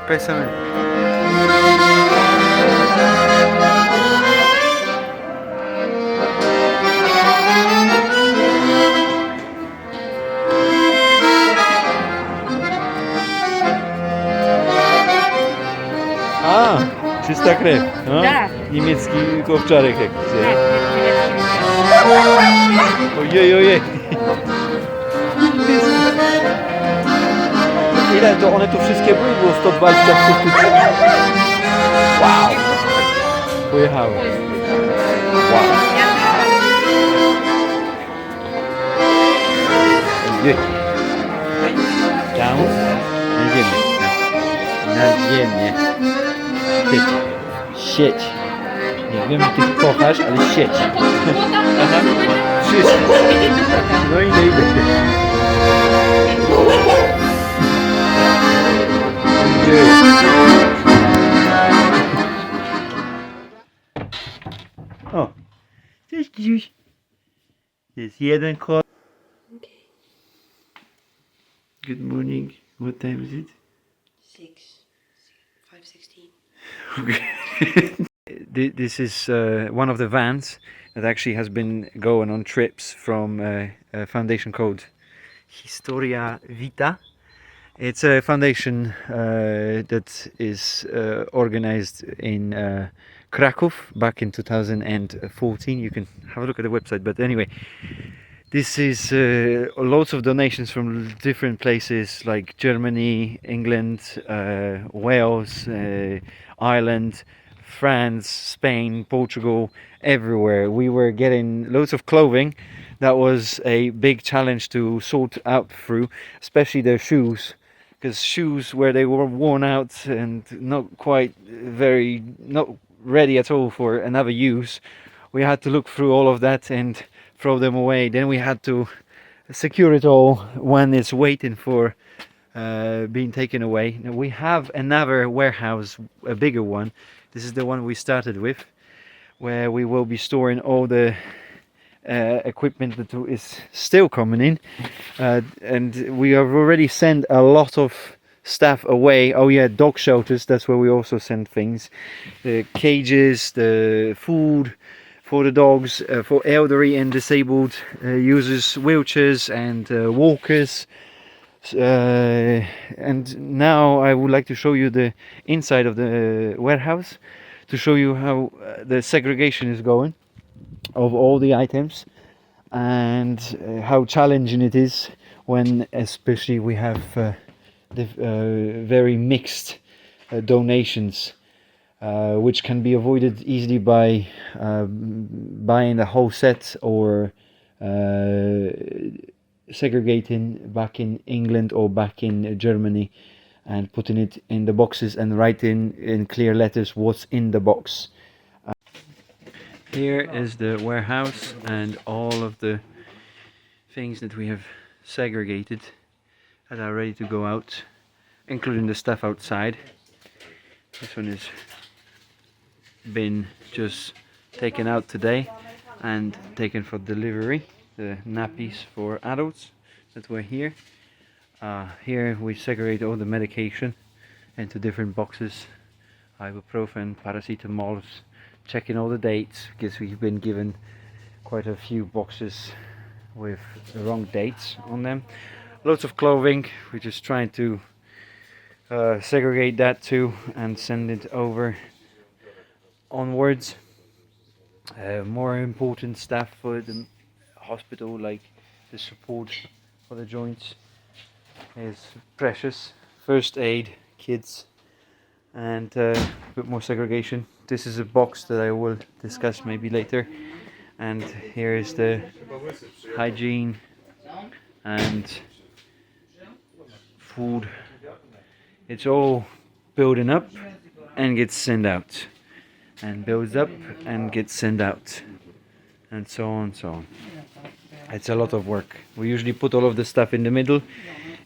Pésame. A, czysta krew. No? Tak. Niemiecki owczarek jakiś. Tak, Ojej, ojej. Ile to one tu wszystkie były? Było 120 sztuk. Wow. Pojechały. Wow. Ojej. Tam. Na ziemię. Na ziemię. Ty. Sieć. Nie wiem, czy ty kochasz, ale sieć. Aha. Wszystko. No idę. O, cześć Kiziuś. Jest jeden kot. Good morning. What time is it? 5:16. Okay. This is one of the vans that actually has been going on trips from foundation called Historia Vita. It's a foundation that is organized in Krakow back in 2014. You can have a look at the website, but anyway, this is loads of donations from different places like Germany, England, Wales, Ireland, France, Spain, Portugal, everywhere. We were getting loads of clothing. That was a big challenge to sort out through, especially their shoes, because shoes where they were worn out and not ready at all for another use. We had to look through all of that and throw them away. Then we had to secure it all when it's waiting for being taken away. Now we have another warehouse, a bigger one. This is the one we started with, where we will be storing all the equipment that is still coming in, and we have already sent a lot of stuff away. Oh yeah, dog shelters, that's where we also send things, the cages, the food for the dogs, for elderly and disabled users, wheelchairs and walkers. And now I would like to show you the inside of the warehouse to show you how the segregation is going of all the items, and how challenging it is when especially we have the very mixed donations, which can be avoided easily by buying the whole set or segregating back in England or back in Germany and putting it in the boxes and writing in clear letters what's in the box. Here is the warehouse and all of the things that we have segregated that are ready to go out, including the stuff outside. This one has been just taken out today and taken for delivery. The nappies for adults that were here. Here we segregate all the medication into different boxes. Ibuprofen, paracetamol, checking all the dates because we've been given quite a few boxes with the wrong dates on them. Lots of clothing, we're just trying to segregate that too and send it over onwards. More important stuff for the hospital, like the support for the joints, is precious. First aid kits and a bit more segregation. This is a box that I will discuss maybe later, and here is the hygiene and food. It's all building up and gets sent out, and builds up and gets sent out, and so on, so on. It's a lot of work. We usually put all of the stuff in the middle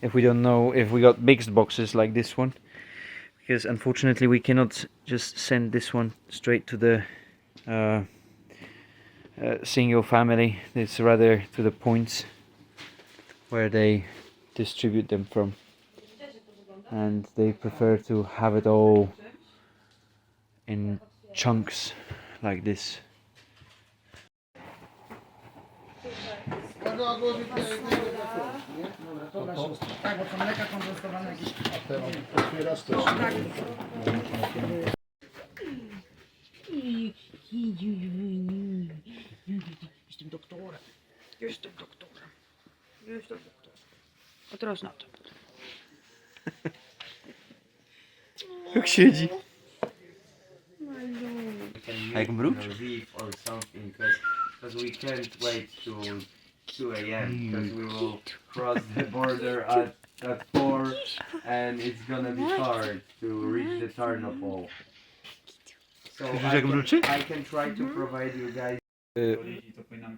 if we don't know if we got mixed boxes like this one, because unfortunately we cannot just send this one straight to the uh, single family. It's rather to the points where they distribute them from, and they prefer to have it all in chunks like this. Jestem doktorem. Jestem doktorem. Jestem doktorem. A teraz na to. Jak siedzi. Jak Make, mrucz? leave or something, because we can't wait till 2 a.m. because we will cross the border at 4 and it's gonna be hard to reach the Tarnopol. So I can try to provide you guys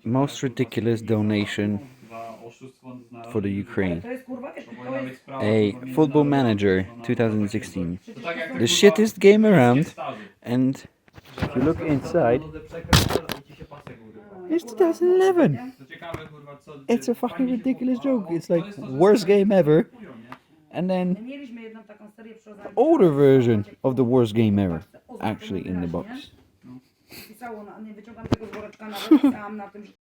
Most ridiculous donation for the Ukraine. A Football Manager 2016. The shittest game around, and if you look inside, it's 2011. It's a fucking ridiculous joke. It's like worst game ever, and then older version of the worst game ever actually in the box. Pisało, nie wyciągam tego z woreczka, nawet pisałam na tym, że...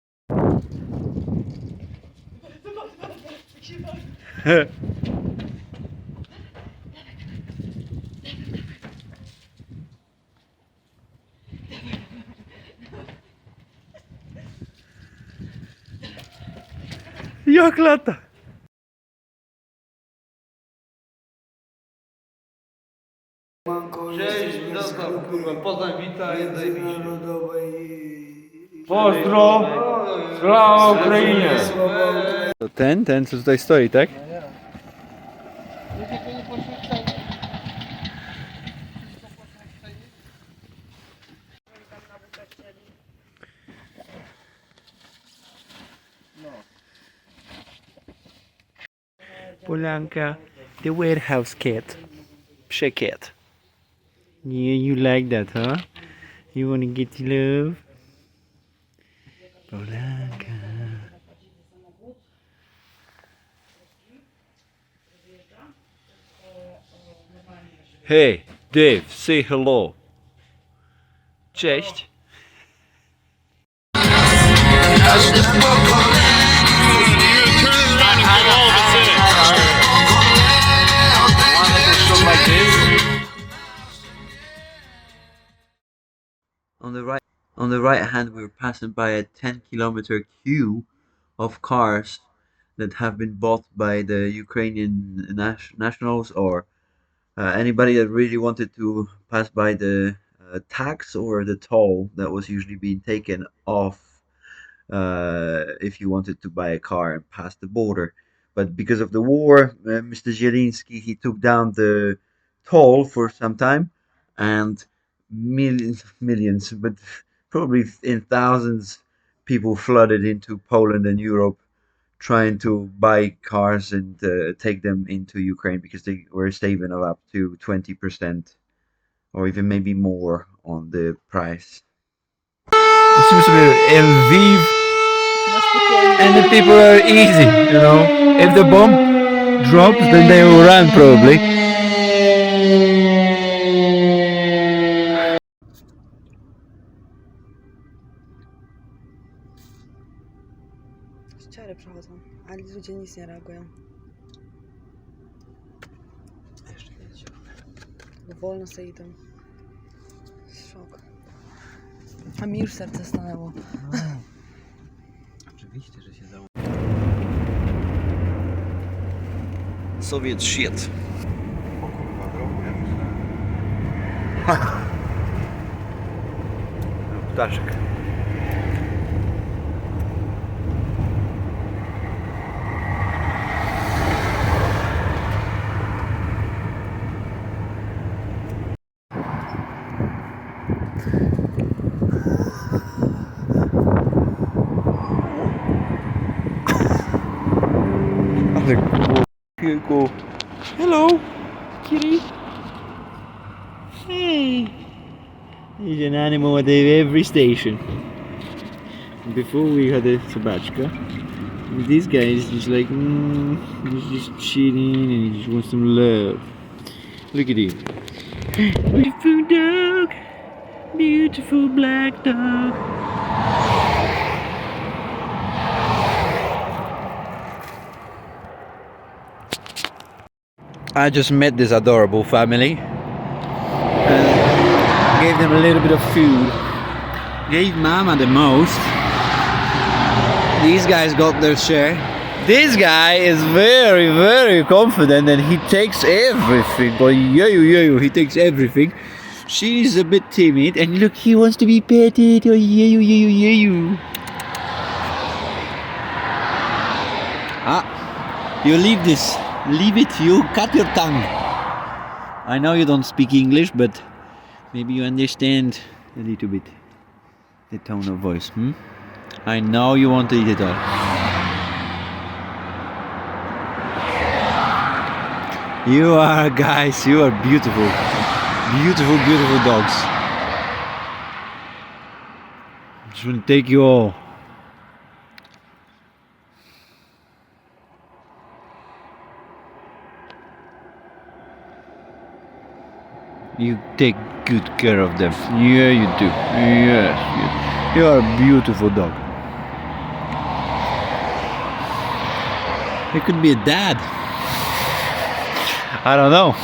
Jak lata! Cześć, zostaw, kurwa, Poznań wita, jest zajebiście. Pozdro! Sława Ukrainie! To ten co tutaj stoi, tak? Polanka, the warehouse cat. Psie cat. Yeah, you like that, huh? You wanna get love? Polanka. Hey, Dave, say hello. Cześć. On the right hand, we were passing by a 10-kilometer queue of cars that have been bought by the Ukrainian nationals or anybody that really wanted to pass by the tax or the toll that was usually being taken off if you wanted to buy a car and pass the border. But because of the war, Mr. Zielinski, he took down the toll for some time, and millions, but probably in thousands, people flooded into Poland and Europe trying to buy cars and take them into Ukraine because they were saving up to 20% or even maybe more on the price. Musimy sobie Lviv, and the people are easy, you know. If the bomb drops, then they will run probably. Ściery przechodzą, ale ludzie nic nie reagują. Bo wolno sobie idą. Szok. A mi już serce stanęło. Oczywiście, że się zało. Soviet shit. O kurwa, drobnie. Ptaszek. Hugo. Hello, kitty. Hey. He's an animal at every station. Before we had a Sabachka. This guy is just like, he's just chilling and he just wants some love. Look at him. Beautiful dog. Beautiful black dog. I just met this adorable family. Gave them a little bit of food. Gave Mama the most. These guys got their share. This guy is very, very confident and he takes everything. Oh, he takes everything. She's a bit timid and look, he wants to be petted. Oh, Ah, you leave this. Leave it, you cut your tongue. I know you don't speak English, but maybe you understand a little bit the tone of voice, I know you want to eat it all. You are, guys, you are beautiful. Beautiful, beautiful dogs. Just want to take you all. You take good care of them. Yeah, you do. Yes, you are a beautiful dog. You could be a dad. I don't know.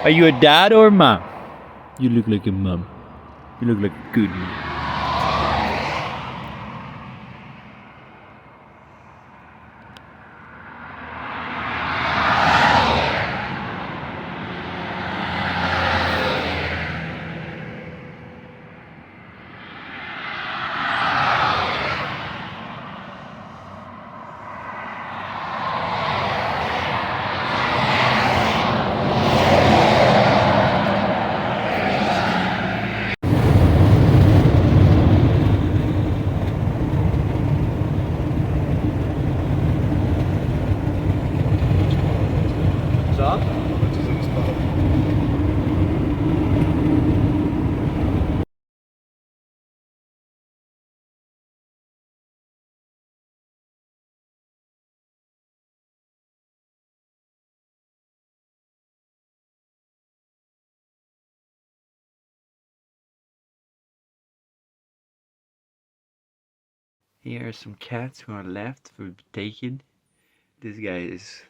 Are you a dad or a mom? You look like a mom. You look like a good mom. Here are some cats who are left to be taken. This guy is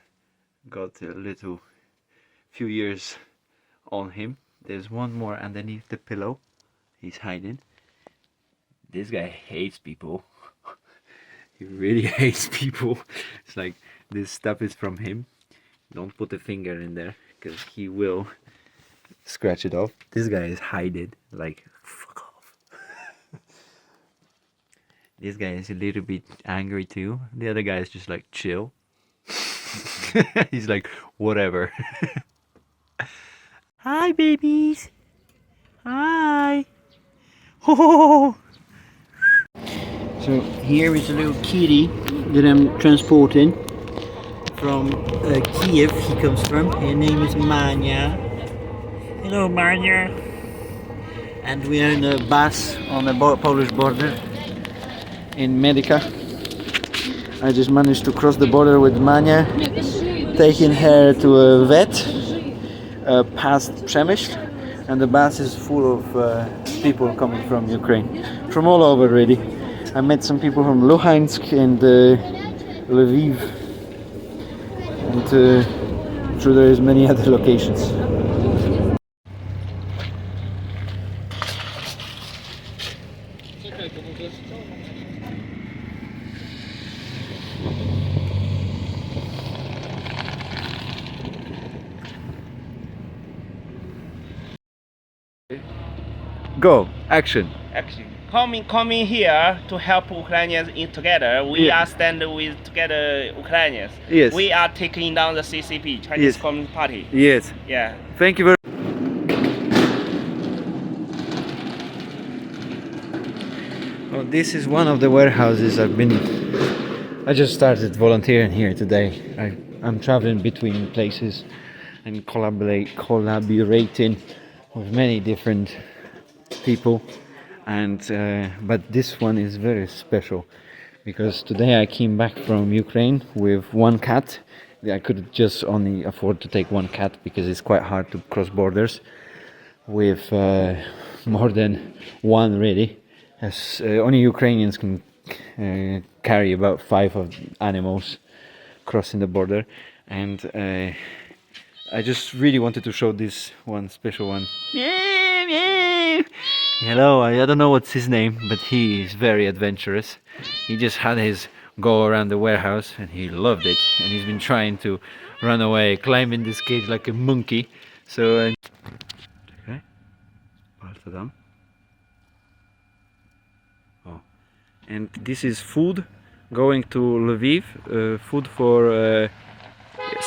got a little few years on him. There's one more underneath the pillow. He's hiding. This guy hates people. He really hates people. It's like this stuff is from him. Don't put a finger in there because he will scratch it off. This guy is hiding, like fuck off. This guy is a little bit angry too. The other guy is just like chill. He's like whatever. Hi babies. Hi. Oh. So here is a little kitty that I'm transporting from Kiev. He comes from. Her name is Manya. Hello Manya. And we are in a bus on the Polish border in Medica. I just managed to cross the border with Manya, taking her to a vet past Przemysl, and the bus is full of people coming from Ukraine, from all over really. I met some people from Luhansk and Lviv, and sure there is many other locations. Go, action. Actually, coming here to help Ukrainians in together. We are stand with together Ukrainians. Yes. We are taking down the CCP, Chinese Yes. Communist Party. Yes. Yeah. Thank you very Well, this is one of the warehouses I just started volunteering here today. I'm traveling between places and collaborating with many different people, and but this one is very special because today I came back from Ukraine with one cat. I could just only afford to take one cat because it's quite hard to cross borders with more than one, really, as only Ukrainians can carry about 5 of animals crossing the border. And I just really wanted to show this one special one. Hello, I don't know what's his name, but he is very adventurous. He just had his go around the warehouse and he loved it, and he's been trying to run away, climbing this cage like a monkey. So okay, oh, and this is food going to Lviv, food for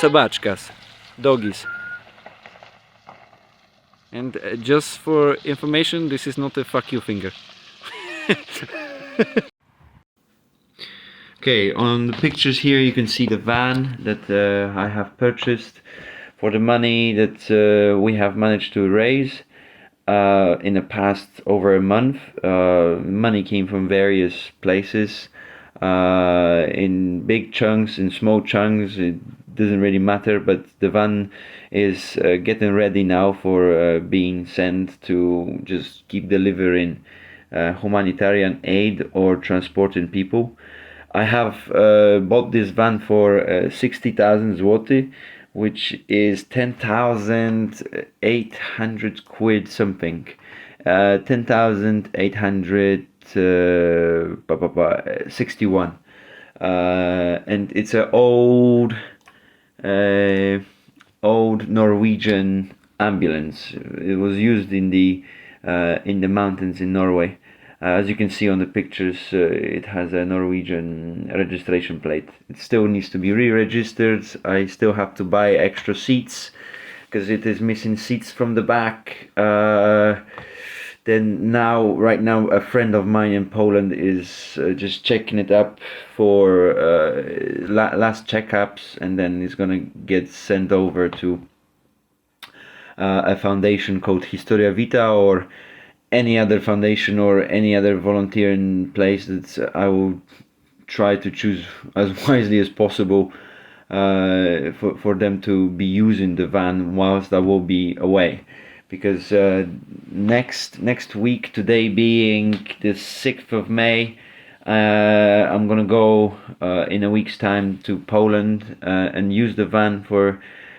собачкас, doggies. And just for information, this is not a fuck you finger. Okay, on the pictures here you can see the van that I have purchased for the money that we have managed to raise in the past over a month. Money came from various places, in big chunks, in small chunks, it doesn't really matter, but the van is getting ready now for being sent to just keep delivering humanitarian aid or transporting people. I have bought this van for 60,000 zloty, which is 10,800 quid something. 10,861. And it's an old Norwegian ambulance. It was used in the mountains in Norway. As you can see on the pictures, it has a Norwegian registration plate. It still needs to be re-registered. I still have to buy extra seats because it is missing seats from the back. Then right now, a friend of mine in Poland is just checking it up for last checkups, and then it's gonna get sent over to a foundation called Historia Vita, or any other foundation or any other volunteering place that I will try to choose as wisely as possible for them to be using the van whilst I will be away. Because next week, today being the 6th of May, I'm gonna go in a week's time to Poland and use the van for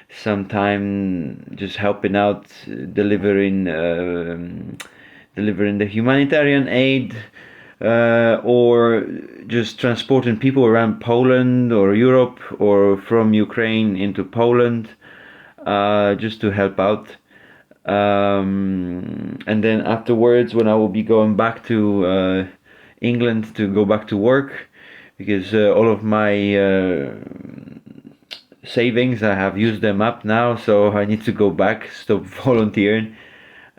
some time, just helping out, delivering the humanitarian aid, or just transporting people around Poland or Europe or from Ukraine into Poland, just to help out. And then afterwards, when I will be going back to England to go back to work, because all of my savings, I have used them up now, so I need to go back, stop volunteering.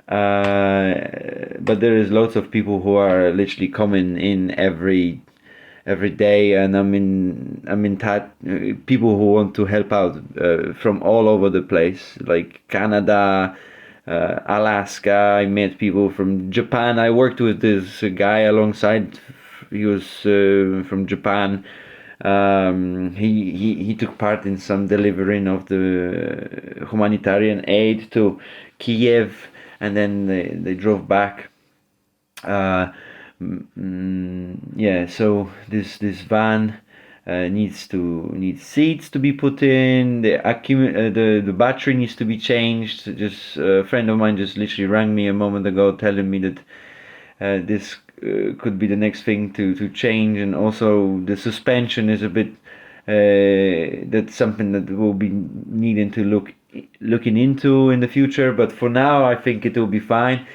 But there is lots of people who are literally coming in every day, and I'm in touch, people who want to help out from all over the place, like Canada, Alaska. I met people from Japan. I worked with this guy alongside. He was from Japan. He took part in some delivering of the humanitarian aid to Kiev, and then they drove back. Yeah, so this van needs seats to be put in. The battery needs to be changed. Just a friend of mine just literally rang me a moment ago, telling me that this could be the next thing to change, and also the suspension is a bit. That's something that we'll be needing to looking into in the future. But for now, I think it will be fine.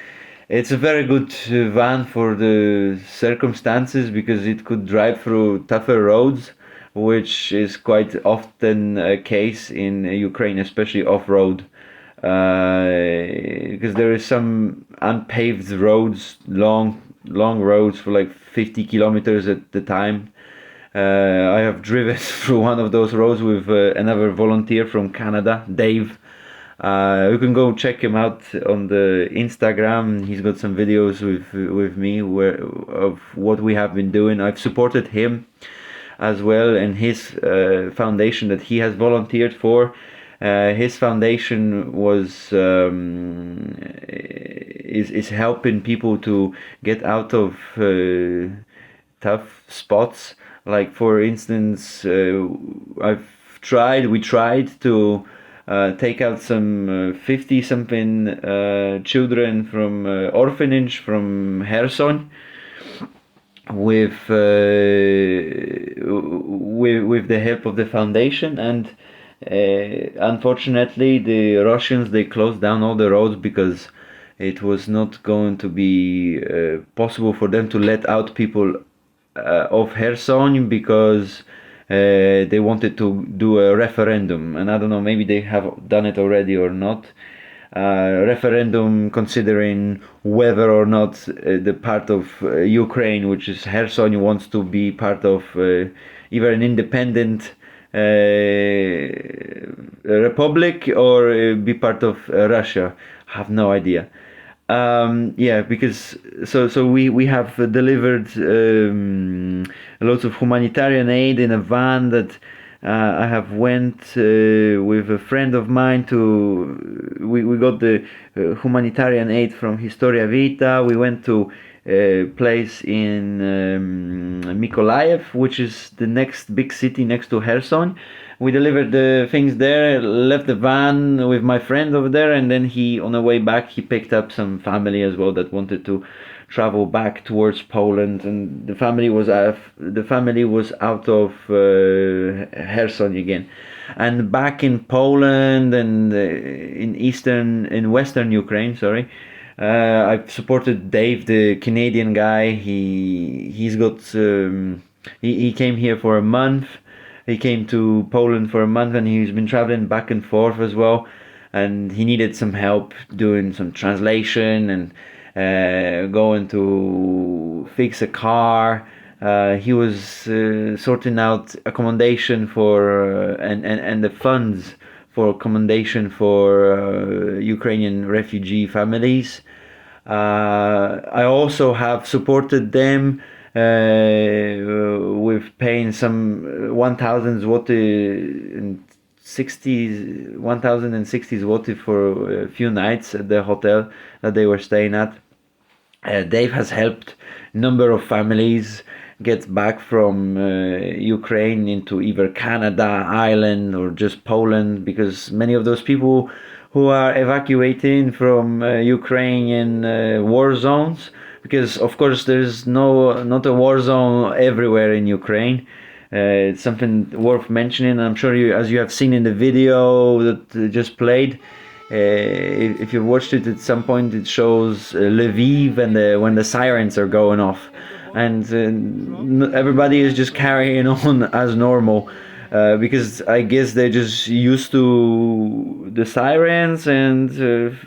It's a very good van for the circumstances, because it could drive through tougher roads, which is quite often a case in Ukraine, especially off-road, because there is some unpaved roads, long roads for like 50 kilometers at the time. I have driven through one of those roads with another volunteer from Canada, Dave. You can go check him out on the Instagram. He's got some videos with me of what we have been doing. I've supported him as well and his foundation that he has volunteered for. His foundation was is helping people to get out of tough spots. Like for instance, we tried to take out some 50 something children from orphanage from Kherson with the help of the foundation, and unfortunately the Russians, they closed down all the roads because it was not going to be possible for them to let out people of Kherson because they wanted to do a referendum, and I don't know, maybe they have done it already or not. Referendum considering whether or not the part of Ukraine, which is Kherson, wants to be part of either an independent republic or be part of Russia. I have no idea. Yeah, because so we have delivered lots of humanitarian aid in a van that I have went with a friend of mine to. We got the humanitarian aid from Historia Vita. We went to a place in Mykolaiv, which is the next big city next to Kherson. We delivered the things there, left the van with my friend over there, and then on the way back he picked up some family as well that wanted to travel back towards Poland, and the family was out of Kherson again. And back in Poland and in western Ukraine, sorry, I've supported Dave, the Canadian guy. He came here for a month. He came to Poland for a month, and he's been traveling back and forth as well. And he needed some help doing some translation and going to fix a car. He was sorting out accommodation for and the funds for accommodation for Ukrainian refugee families. I also have supported them with paying some 1,000 zloty and 1,060 zloty for a few nights at the hotel that they were staying at. Dave has helped a number of families get back from Ukraine into either Canada, Ireland, or just Poland, because many of those people who are evacuating from Ukrainian war zones, because of course there's not a war zone everywhere in Ukraine. It's something worth mentioning. I'm sure as you have seen in the video that just played, if you watched it at some point, it shows Lviv and when the sirens are going off, and everybody is just carrying on as normal. Because I guess they're just used to the sirens and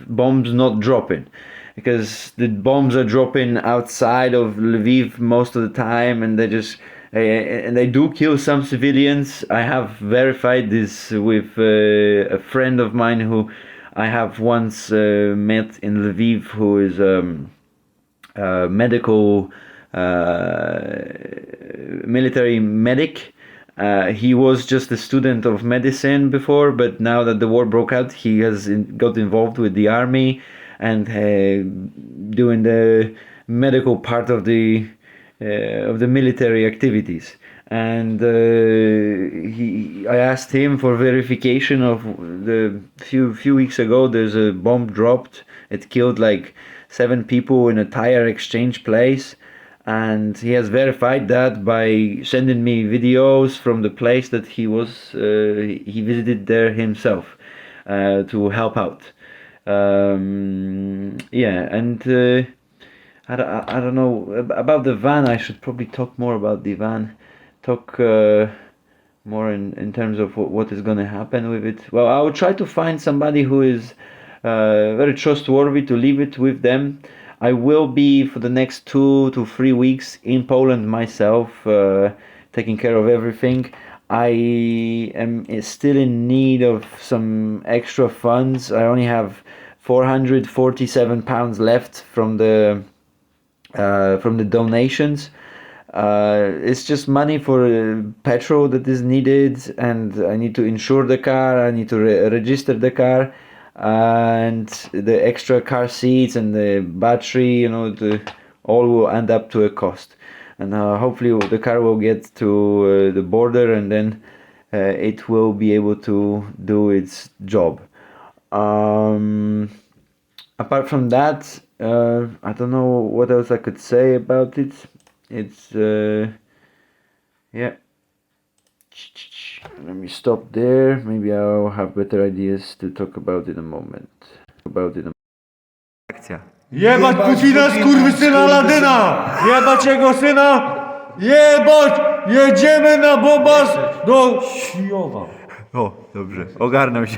bombs not dropping, because the bombs are dropping outside of Lviv most of the time, and they do kill some civilians. I have verified this with a friend of mine who I have once met in Lviv, who is a medical military medic. He was just a student of medicine before, but now that the war broke out, he has got involved with the army and doing the medical part of the military activities. And I asked him for verification of the few weeks ago. There's a bomb dropped. It killed like 7 people in a tire exchange place. And he has verified that by sending me videos from the place that he visited there himself to help out. Yeah, and I don't know about the van. I should probably talk more about the van. Talk more in terms of what is going to happen with it. Well, I will try to find somebody who is very trustworthy to leave it with them. I will be for the next 2 to 3 weeks in Poland myself, taking care of everything. I am still in need of some extra funds. I only have £447 left from the donations. It's just money for petrol that is needed, and I need to insure the car. I need to register the car, and the extra car seats and the battery. All will end up to a cost. And hopefully the car will get to the border, and then it will be able to do its job. Apart from that, I don't know what else I could say about it. It's yeah. Let me stop there. Maybe I'll have better ideas to talk about in a moment. Akcja. Jebać Putina, skurwysyna Ladyna! Jebać jego syna! Jebać! Jedziemy na bombas do Kijowa. O, dobrze. Ogarnął się.